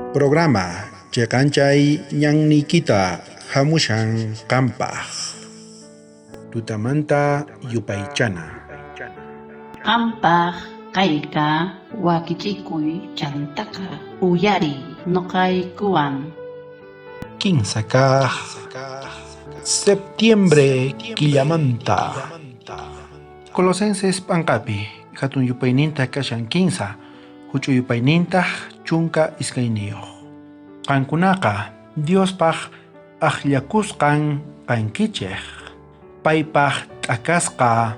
Programa Chekanchay Ñan Nikita Hamushan Kampaj Tutamanta Yupaychana Qampaq kayka wakichikuy chantaka uyari noqaykuwan. 15 kaq septiembre killamanta Colosenses panqapi hatun yupayninta kashan 15 huch'u yupayninta chunka iskayniyuq. Qankunaqa Diospaq aqllakusqan qankichik, paypaq t'akasqa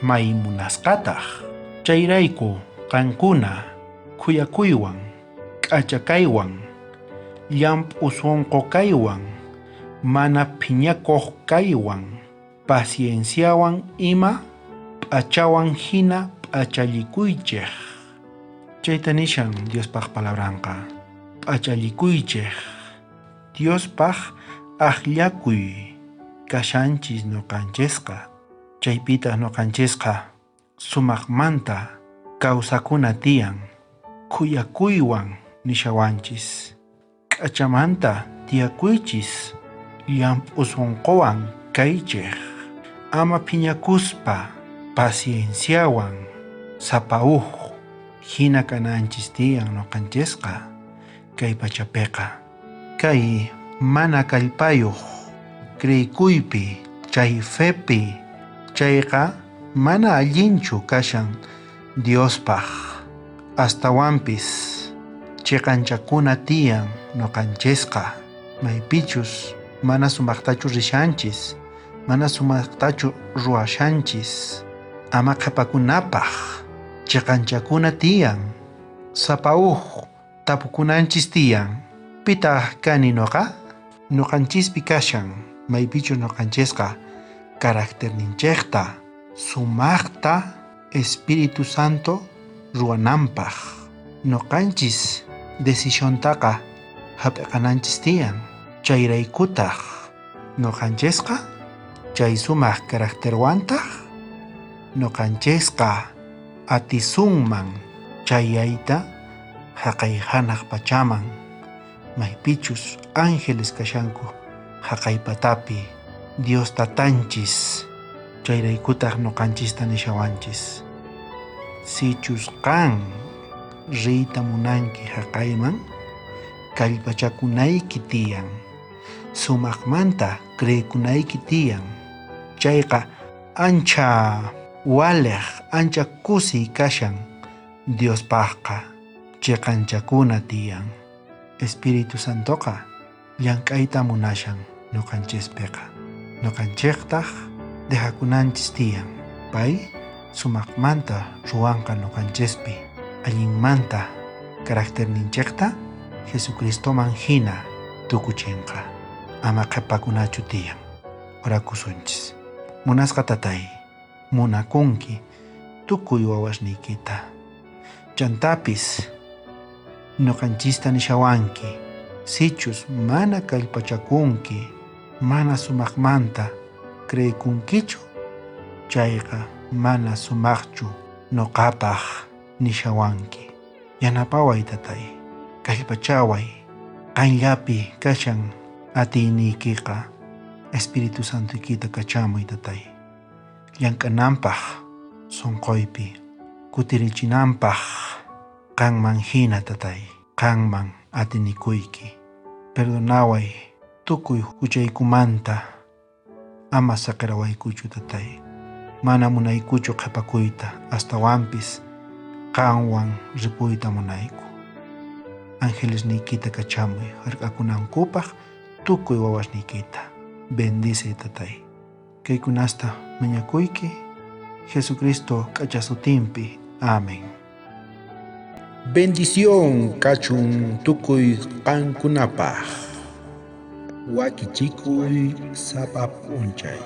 may munasqataq. Chayrayku qankuna khuyakuywan, k'achakaywan, llamp'u sunqu mana phiñakuq kaywan, pacienciawan ima p'achawan hina p'achallikuychik. Chayta nishan Diospaq palabranqa, p'achallikuychik. Diospaq aqllakuy kashanchis nuqanchisqa. Chaypitaq nuqanchisqa sumaqmanta kawsakuna tiyan, khuyakuywan nishawanchis. K'achamanta tiyakuychis, llamp'u sunquwan kaychik. Ama phiñakuspa pacienciawan sapauq hina kananchis tiyan nuqanchisqa kay pachapiqa. Kay mana kallpayuq kriykuypi, chay fepi, chayqa mana allinchu kashan Diospaq. Astawanpis chiqanchakuna tiyan nuqanchisqa, maypichus mana sumaqtachu rishanchis, mana sumaqtachu ruwashanchis. Ama qhipakunapaq chiqanchakuna tiyan, sapauq tapukunanchis tiyan, pitaq kani nuqa? Nuqanchispi kashan maypichus nuqanchisqa carácterninchikta sumaqta Espíritu Santo ruwananpaq. Nuqanchis decisiontaqa hap'iqananchis tiyan. Chayraykutaq nuqanchisqa chay sumaq carácterwantaq nuqanchisqa atisunman chayayta haqay hanaq pachaman, maypichus ángeles kashanku haqay patapi Dios tatanchis. Chayraykutaq nuqanchista nishawanchis, sichus qan riyta munanki haqayman, kallpachakunayki tiyan, sumaqmanta kriykunayki tiyan, chayqa ancha waliq, ancha kusiy kashan Diospaqqa. Chiqanchakuna tiyan, Espíritu Santoqa llank'ayta munashan nuqanchispiqa. Nuqanchiqtaq dejakunanchis tiyan, pay sumaqmanta ruwanqa nuqanchispi, allinmanta carácterninchikta Jesucristoman hina tukuchinqa. Ama qhipakunachu tiyan. Orakusunchis. Munasqa tatay, munakunki tukuy wawasniykita. Chantapis nuqanchista nishawanki, sichus mana kallpachakunki, mana sumaqmanta kriykunkichu, chayqa mana sumaqchu nuqapaq nishawanki. Yanapaway tatay, kallpachaway, qanllapi kashan atiyniykiqa. Espíritu Santuykita kachamuy tatay, llank'ananpaq sunquypi, kutirichinanpaq qanman hina tatay, qanman atinikuyki. Perdonaway tukuy huchaykumanta, ama saqirawaykuchu tatay, mana munaykuchu qhipakuyta, astawanpis qanwan ripuyta munayku. Angelesniykita kachamuy hark'akunankupaq tukuy wawasniykita. Bendice tatay. Kaykunasta mañakuyki Jesucristo k'achasutinpi. Amén. Bendición kachun tukuy qankunapaq. Wakichikuy sapa p'unchay.